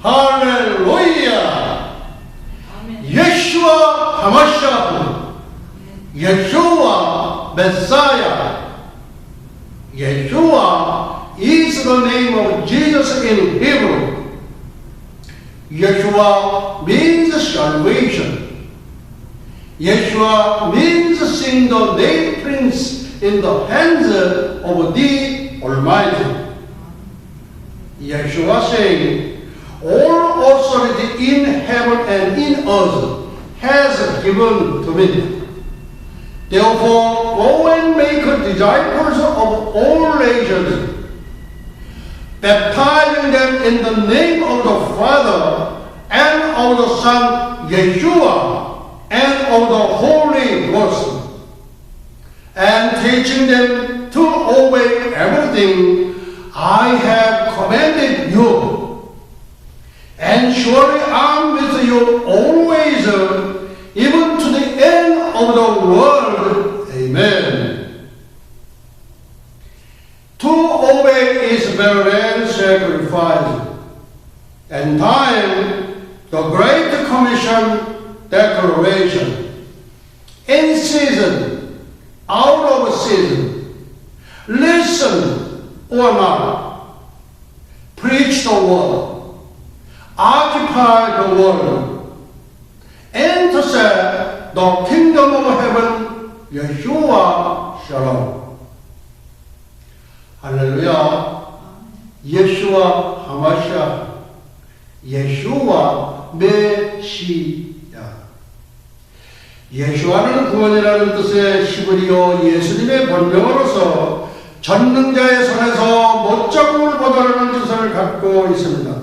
할렐루야! 예수와 하마샤프, Yeshua Messiah. Yeshua is the name of Jesus in Hebrew. Yeshua means salvation. Yeshua means seeing the nail prints in the hands of the Almighty. Yeshua saying, all authority in heaven and in earth has given to me. Therefore, go and make disciples of all nations, baptizing them in the name of the Father and of the Son, Yeshua, and of the Holy Ghost, and teaching them to obey everything I have commanded you. And surely I am with you always, even to the end of the world. Amen. To obey is better than sacrifice. And time, the Great Commission declaration. In season, out of season, listen or not, preach the word, occupy the world, intercept the kingdom of heaven, Yeshua Shalom. 할렐루야. 예수와 하마샤, 예수와 메시아. 예수와는 구원이라는 뜻의 히브리어 예수님의 본명으로서 전능자의 손에서 못자국을 보다라는 뜻을 갖고 있습니다.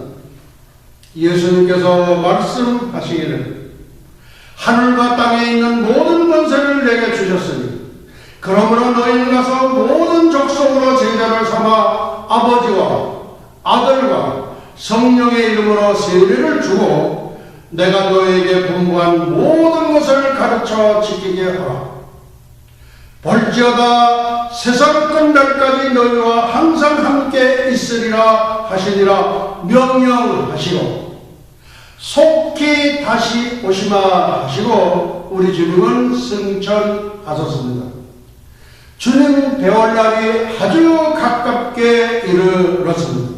예수님께서 말씀하시기를 하늘과 땅에 있는 모든 권세를 내게 주셨으니 그러므로 너희는 가서 모든 족속으로 제자를 삼아 아버지와 아들과 성령의 이름으로 세례를 주고 내가 너희에게 분부한 모든 것을 가르쳐 지키게 하라. 볼지어다 세상 끝날까지 너희와 항상 함께 있으리라 하시니라 명령하시고 속히 다시 오시마 하시고 우리 주님은 승천하셨습니다. 주님 배울 날이 아주 가깝게 이르렀습니다.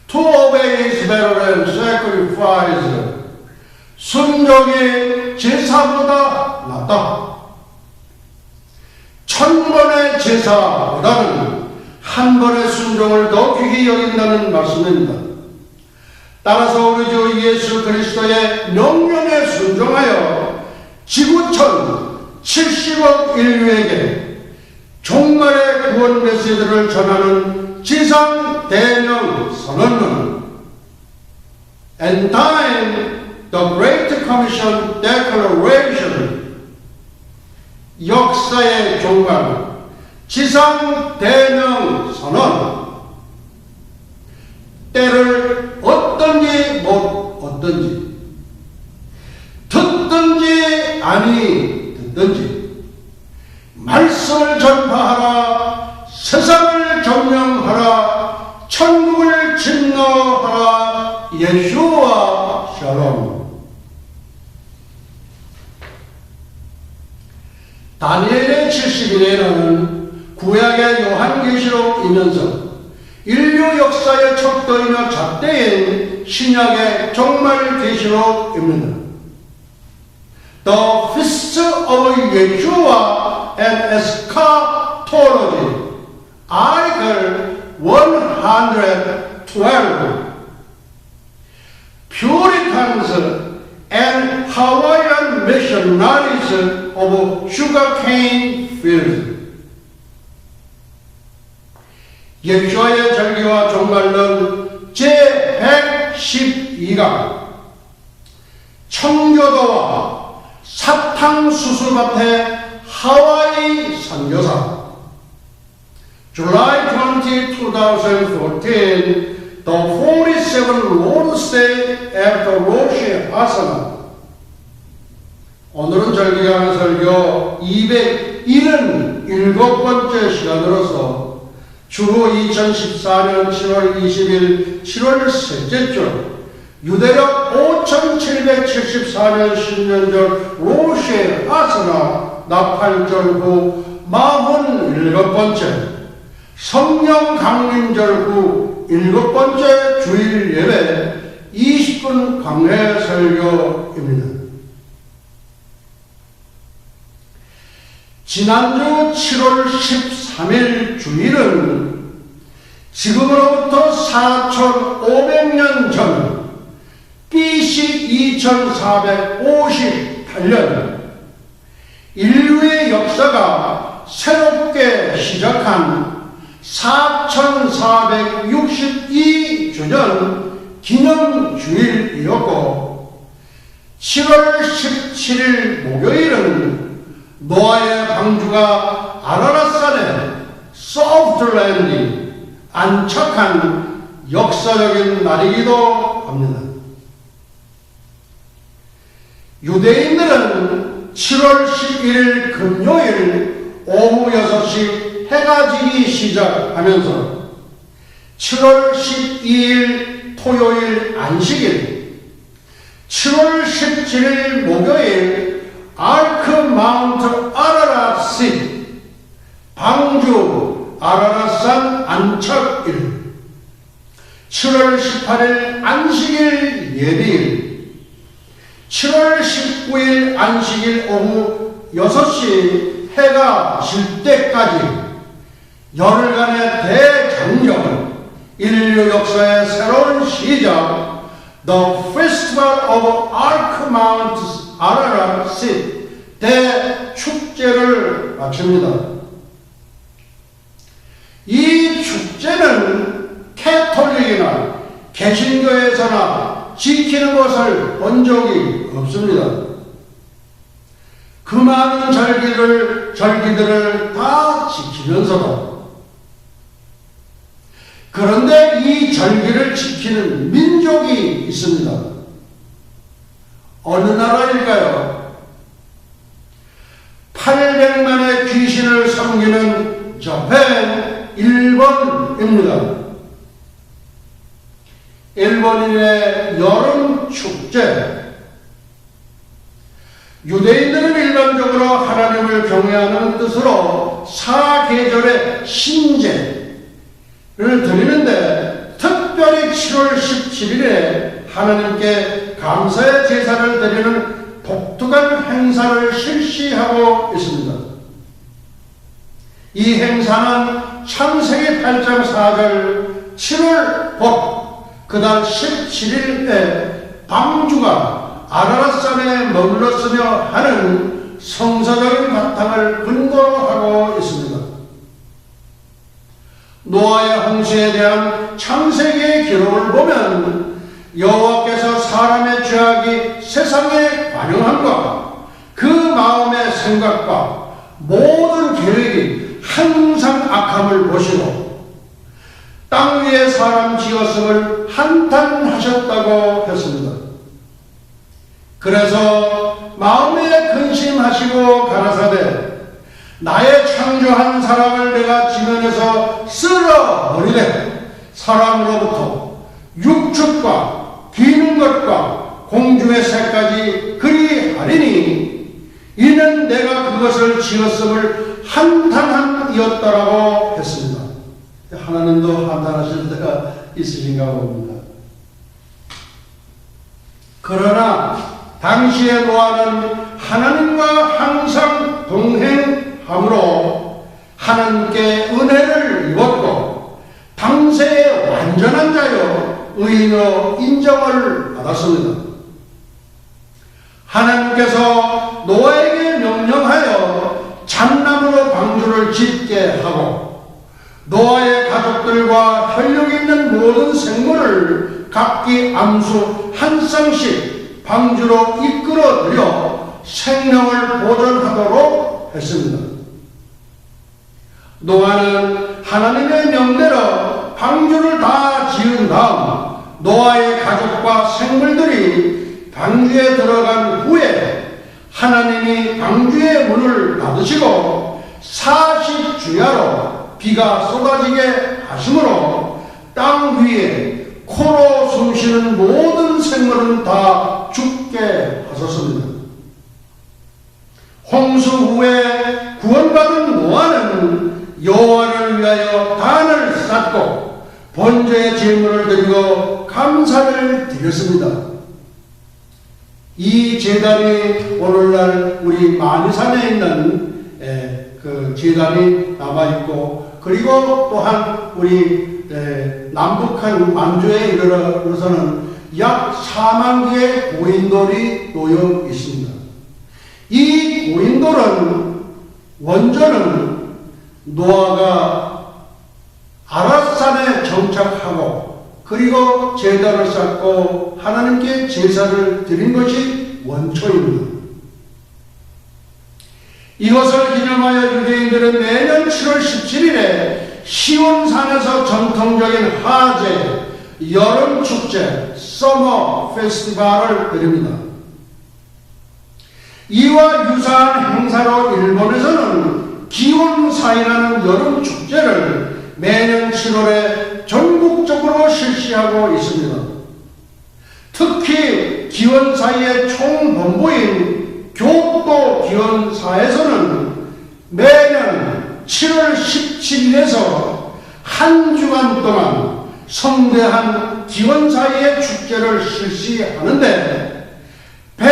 To obey is better than sacrifice. 순종이 제사보다 낫다. 1000번의 제사보다는 한 번의 순종을 더 귀히 여긴다는 말씀입니다. 따라서 우리 주 예수 그리스도의 명령에 순종하여 지구촌 70억 인류에게 종말의 구원 메시지를 전하는 지상 대명 선언은 and time the Great Commission Declaration 역사의 종말 지상 대명 선언 때를 어떤지 못 어떤지 듣든지 아니 듣든지 말씀을 전파하라 세상을 점령하라 천국을 진노하라 예수와 샬롬. 다니엘의 70일에는 구약의 요한계시록이면서 인류 역사의 척도이며 잣대인 신약의 종말 계시록입니다. The Feast of Yeshua and Eschatology, Article 112. Puritans and Hawaiian missionaries of sugarcane fields. 예수와의 절기와 종말론 제112강 청교도와 사탕수수밭의 하와이 선교사 July 20, 2014 The 47 Lord's Day after Rosh Hashanah. 설교에 관한 설교 277번째 시간으로서 주로 2014년 7월 20일 7월 셋째 주 유대력 5774년 신년절 로시의 아스나 나팔절 후 47번째 성령 강림절 후 7번째 주일 예배 20분 강해 설교입니다. 지난주 7월 13일 주일은 지금으로부터 4500년 전 BC 2458년 인류의 역사가 새롭게 시작한 4462주년 기념주일이었고 7월 17일 목요일은 노아의 방주가 아라랏산의 소프트랜드 안착한 역사적인 날이기도 합니다. 유대인들은 7월 11일 금요일 오후 6시 해가 지기 시작하면서 7월 12일 토요일 안식일, 7월 17일 목요일 아크 마운트 아라랏시 방주 아라랏산 안착일, 7월 18일 안식일 예비일, 7월 19일 안식일 오후 6시 해가 질 때까지 열흘간의 대장정, 인류 역사의 새로운 시작, The Festival of Ark Mount Ararat 대축제를 마칩니다. 이 축제는 캐톨릭이나 개신교에서나 지키는 것을 본 적이 없습니다. 그 많은 절기들을 다 지키면서도 그런데 이 절기를 지키는 민족이 있습니다. 어느 나라일까요? 800만의 귀신을 섬기는 저펜, 일본입니다. 일본인의 여름 축제. 유대인들은 일반적으로 하나님을 경외하는 뜻으로 사계절의 신제를 드리는데 특별히 7월 17일에 하나님께 감사의 제사를 드리는 독특한 행사를 실시하고 있습니다. 이 행사는 창세기 8장 4절 7월 복 그달 17일에 방주가 아라랏산에 머물렀으며 하는 성서적인 바탕을 근거로 하고 있습니다. 노아의 홍수에 대한 창세기의 기록을 보면 여호와께서 사람의 죄악이 세상에 관영함과 그 마음의 생각과 모든 계획이 항상 악함을 보시고 땅 위에 사람 지었음을 한탄하셨다고 했습니다. 그래서 마음에 근심하시고 가라사대 나의 창조한 사람을 내가 지면에서 쓸어버리되 사람으로부터 육축과 기는 것과 공중의 새까지 그리하리니 이는 내가 그것을 지었음을 한탄함이었다라고 했습니다. 하나님도 한탄하실 때가 있으신가 봅니다. 그러나 당시의 노아는 하나님과 항상 동행함으로 하나님께 은혜를 입었고 당세의 완전한 자여 의인으로 인정을 받았습니다. 하나님께서 노아에게 명령하여 잣나무로 방주를 짓게 하고 노아의 가족들과 혈육 있는 모든 생물을 각기 암수 한 쌍씩 방주로 이끌어들여 생명을 보존하도록 했습니다. 노아는 하나님의 명대로 방주를 다 지은 다음 노아의 가족과 생물들이 방주에 들어간 후에 하나님이 방주의 문을 닫으시고 40주야로 비가 쏟아지게 하심으로 땅 위에 코로 숨쉬는 모든 생물은 다 죽게 하셨습니다. 홍수 후에 구원받은 노아는 여호와를 위하여 단을 쌓고 번제의 제물을 드리고 감사를 드렸습니다. 이 제단이 오늘날 우리 만이산에 있는 그 제단이 남아있고, 그리고 또한 우리 남북한 만주에 이르러서는 약 4만 개의 고인돌이 놓여 있습니다. 이 고인돌은 원전은 노아가 아랏산에 정착하고 그리고 제단을 쌓고 하나님께 제사를 드린 것이 원초입니다. 이것을 기념하여 유대인들은 매년 7월 17일에 시온산에서 전통적인 하제, 여름축제, 서머 페스티벌을 드립니다. 이와 유사한 행사로 일본에서는 기온사이라는 여름축제를 매년 7월에 전국적으로 실시하고 있습니다. 특히 기원사의 총본부인 교토 기원사에서는 매년 7월 17일에서 한 주간 동안 성대한 기원사의 축제를 실시하는데, 배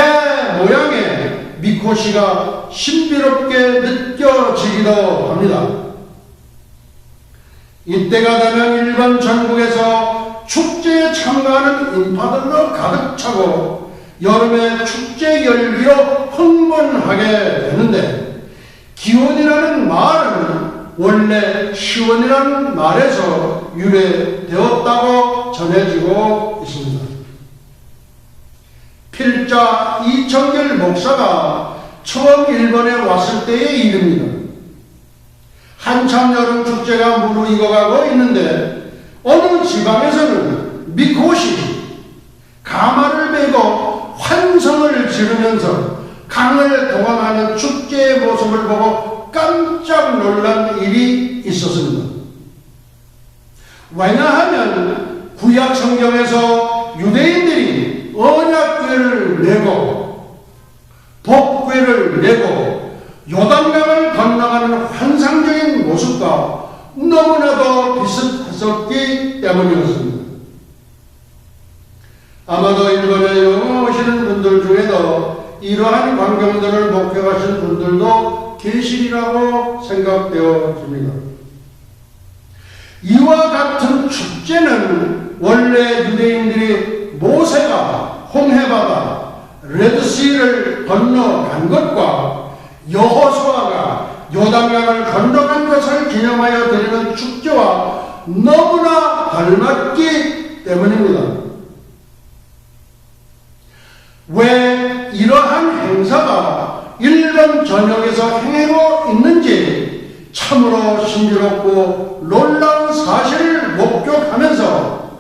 모양의 미코시가 신비롭게 느껴지기도 합니다. 이때가 되면 일본 전국에서 축제에 참가하는 인파들로 가득 차고 여름에 축제 열기로 흥분하게 되는데, 기원이라는 말은 원래 시원이라는 말에서 유래되었다고 전해지고 있습니다. 필자 이청길 목사가 처음 일본에 왔을 때의 일입니다. 한참 여름 축제가 무르익어가고 있는데 어느 지방에서는 미코시 가마를 메고 환성을 지르면서 강을 동항하는 축제의 모습을 보고 깜짝 놀란 일이 있었습니다. 왜냐하면 구약 성경에서 유대인들이 언약궤를 메고 복궤를 메고 요단강을 건너가는 환상적인 모습과 너무나도 비슷했었기 때문이었습니다. 아마도 일본에 영어 오시는 분들 중에도 이러한 광경들을 목격하신 분들도 계시리라고 생각되어집니다. 이와 같은 축제는 원래 유대인들이 모세가 홍해바다 레드시를 건너간 것과 여호수아가 요단강을 건너간 것을 기념하여 드리는 축제와 너무나 닮았기 때문입니다. 왜 이러한 행사가 일본 전역에서 행하고 있는지 참으로 신비롭고 놀라운 사실을 목격하면서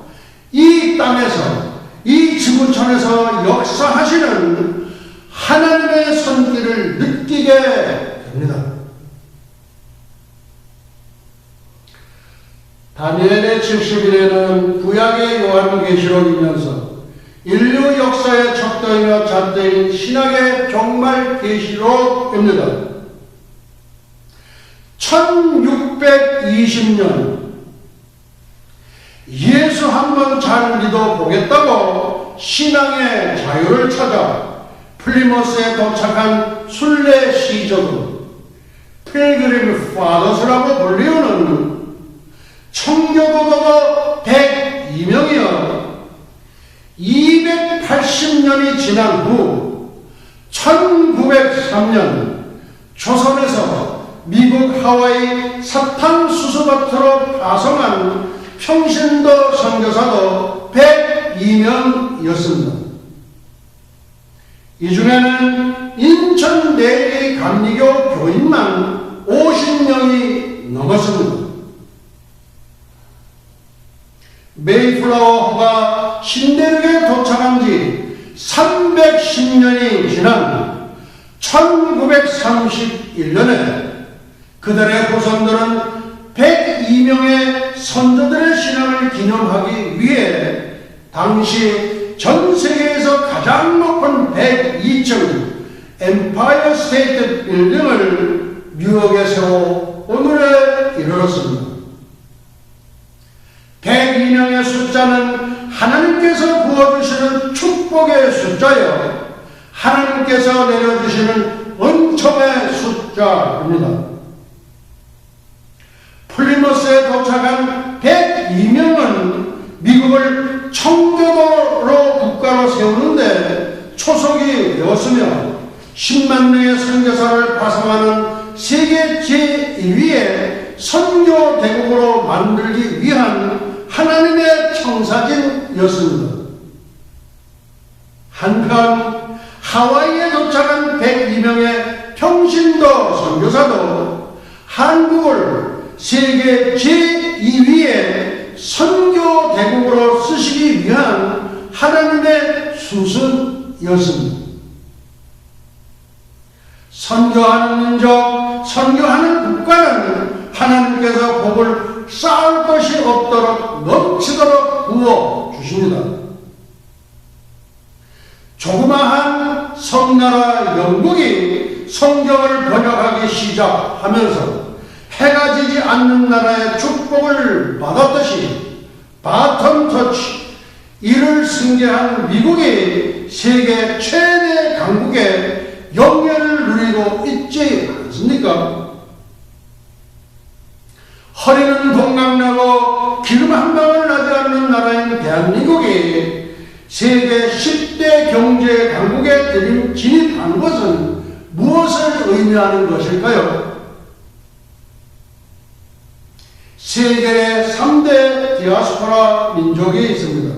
이 땅에서, 이 지구촌에서 역사하시는 하나님의 손길을 느끼게 됩니다. 다니엘의 70일에는 구약의 요한계시록이면서 인류 역사의 척도이며 잣대인 신학의 종말 계시록입니다. 1620년 예수 한번 잘 믿어보겠다고 신앙의 자유를 찾아 플리머스에 도착한 순례 시족은 필그림 파더스라고 불리우는 청교도도 102명이여 280년이 지난 후 1903년 조선에서 미국 하와이 사탕수수밭으로 파송한 평신도 선교사도 102명이었습니다. 이 중에는 인천 내리 감리교 교인만 50명이 넘었습니다. 메이플라워호가 신대륙에 도착한 지 310년이 지난 1931년에 그들의 후손들은 102명의 선조들의 신앙을 기념하기 위해 당시 전 세계에서 가장 높은 102층 엠파이어 스테이트 빌딩을 뉴욕에 세워 오늘에 이르렀습니다. 102명의 숫자는 하나님께서 부어주시는 축복의 숫자여 하나님께서 내려주시는 은총의 숫자입니다. 플리머스에 도착한 102명은 미국을 청교도로 국가로 세우는데 초석이 되었으며 10만 명의 선교사를 파송하는 세계 제2위의 선교 대국으로 만들기 위한 하나님의 청사진이었습니다. 한편 하와이에 도착한 102명의 평신도 선교사도 한국을 세계 제2위의 선교 대국으로 쓰시기 위한 하나님의 수순이었습니다. 선교하는 민족, 선교하는 국가는 하나님께서 복을 쌓을 것이 없도록 넘치도록 부어 주십니다. 조그마한 섬나라 영국이 성경을 번역하기 시작하면서 해가 지지 않는 나라의 축복을 받았듯이 바톤 터치, 이를 승계한 미국이 세계 최대 강국의 영예를 누리고 있지 않습니까? 허리는 동강나고 기름 한 방울 나지 않는 나라인 대한민국이 세계 10대 경제 강국에 진입한 것은 무엇을 의미하는 것일까요? 세계에 3대 디아스포라 민족이 있습니다.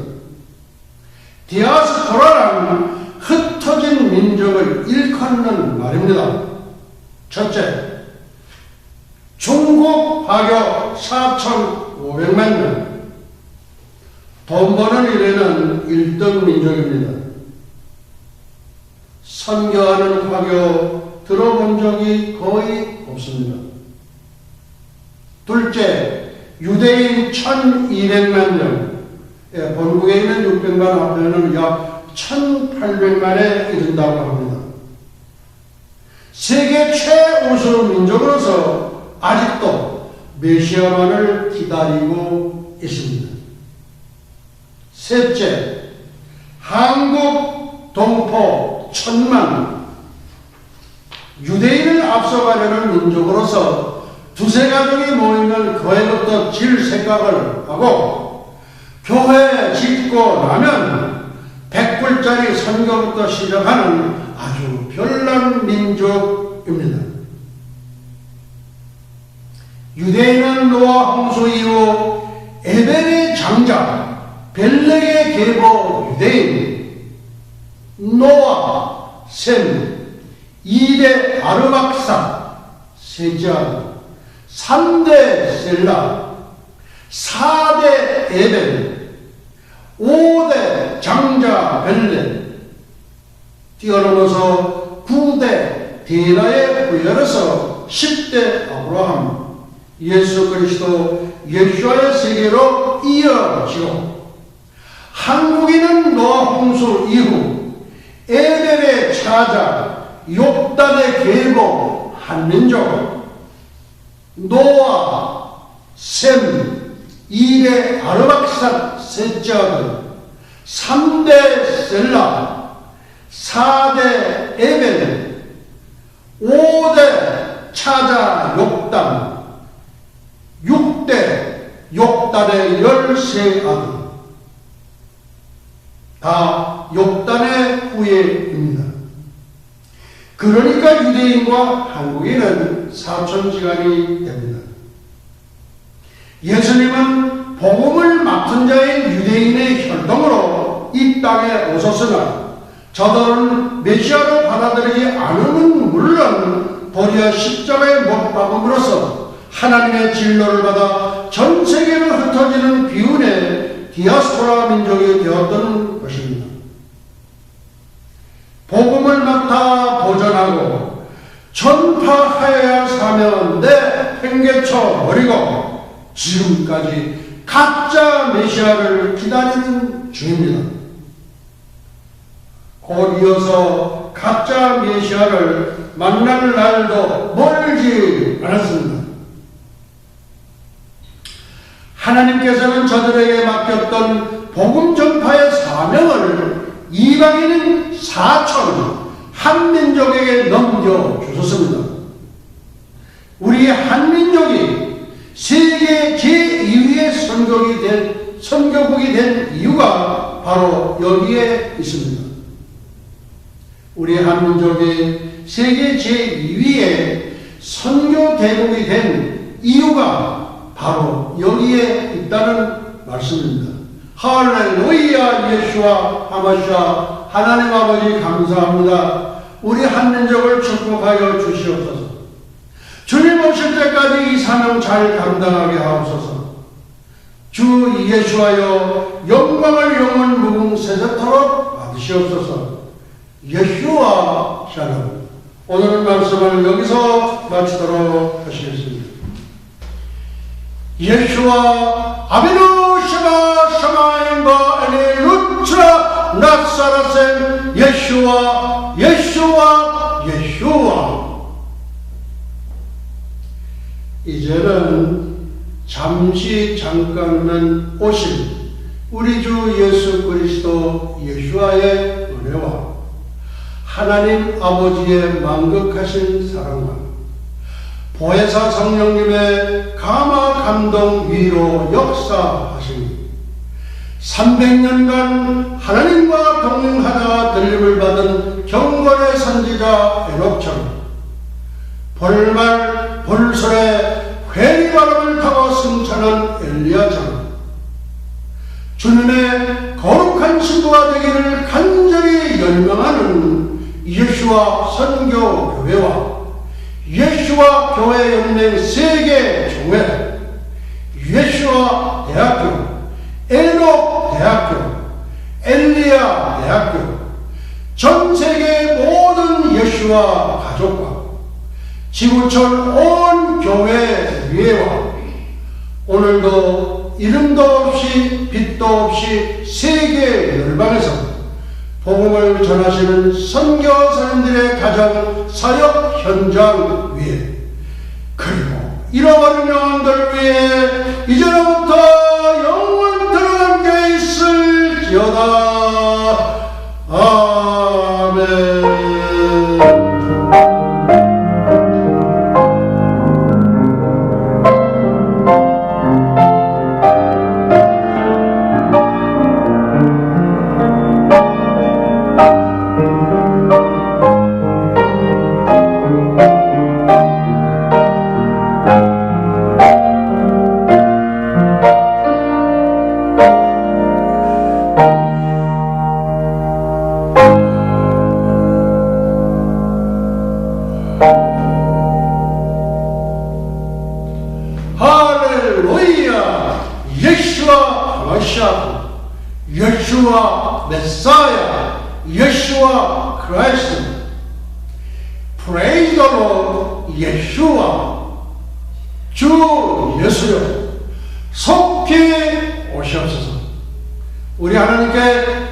디아스포라란 흩어진 민족을 일컫는 말입니다. 첫째, 중국 파교 4,500만 명. 돈 버는 일에는 1등 민족입니다. 선교하는 파교 들어본 적이 거의 없습니다. 둘째, 유대인 1,200만 명. 본국에 있는 600만 합해는 약 1,800만에 이른다고 합니다. 세계 최우수 민족으로서 아직도 메시아만을 기다리고 있습니다. 셋째, 한국 동포 1,000만. 유대인을 앞서가려는 민족으로서 두세 가족이 모이면 거액부터 질 생각을 하고 교회 짓고 나면 100불짜리 선교부터 시작하는 아주 별난 민족입니다. 유대인은 노아 홍수 이후 에벨의 장자, 벨렉의 계보 유대인, 노아, 셈, 2대 아르박사, 셋째 3대 셀라, 4대 에벨, 5대 장자 벨렛, 뛰어넘어서 9대 데라의 후예로서 10대 아브라함, 예수 그리스도 예수와의 세계로 이어지고, 한국인은 노아 홍수 이후 에벨의 차자, 욥단의 계보 한민족, 노아, 셈, 2대 아르박산 셋째 아들, 3대 셀라, 4대 에벨, 5대 차자 욥단, 6대 욥단의 13아들, 다 욥단의 후예입니다. 그러니까 유대인과 한국인은 사촌지간이 됩니다. 예수님은 복음을 맡은 자인 유대인의 혈통으로 이 땅에 오셨으나 저들은 메시아로 받아들이지 않으면 물론 도리어 십자가에 못 박음으로써 하나님의 진노를 받아 전 세계로 흩어지는 비운의 디아스포라 민족이 되었던 것입니다. 복음을 맡아 보존하고 하고 전파하여야 사명한데 팽개쳐 버리고 지금까지 가짜 메시아를 기다리는 중입니다. 곧 이어서 가짜 메시아를 만날 날도 멀지 않았습니다. 하나님께서는 저들에게 맡겼던 복음 전파의 사명을 이방인인 4천 한민족에게 넘겨주셨습니다. 우리 한민족이 세계 제2위의 선교국이 된 이유가 바로 여기에 있습니다. 우리 한민족이 세계 제2위의 선교 대국이 된 이유가 바로 여기에 있다는 말씀입니다. 할렐루야. 예수와 하마샤. 하나님 아버지 감사합니다. 우리 한민족을 축복하여 주시옵소서. 주님 오실 때까지 이 사명 잘 감당하게 하옵소서. 주 예수하여 영광을 영원 무궁세세토록 받으시옵소서. 예수와 샬롬. 오늘 말씀을 여기서 마치도록 하시겠습니다. 예수와 아비누 샤마 샤마인바 에네 루트라 나사라셈 예수와 이제는 잠깐만 오실 우리 주 예수 그리스도 예수와의 은혜와 하나님 아버지의 만극하신 사랑과 보혜사 성령님의 감화 감동 위로 역사하시니 300년간 하나님과 동행하다가 들림을 받은 경건의 선지자 에녹처럼 볼말 볼설에 회리바람을 타고 승천한 엘리야처럼 주님의 거룩한 신부가 되기를 간절히 열망하는 예수와 선교교회와 예수와 교회 연맹 세계 종회, 예수와 대학교, 에녹 대학교, 엘리야 대학교, 전 세계 모든 예수와 가족과 지구촌 온 교회 위에와 오늘도 이름도 없이 빛도 없이 세계 열방에서 복음을 전하시는 선교사님들의 가정 사역 현장 위에 그리고 잃어버린 영혼들 위에 이제부터 영원토록 함께 있을지어다. 아멘. 예수와 메사야, 예수와 크리스트. Praise the Lord. 예수와 주 예수여 속히 오시옵소서. 우리 하나님께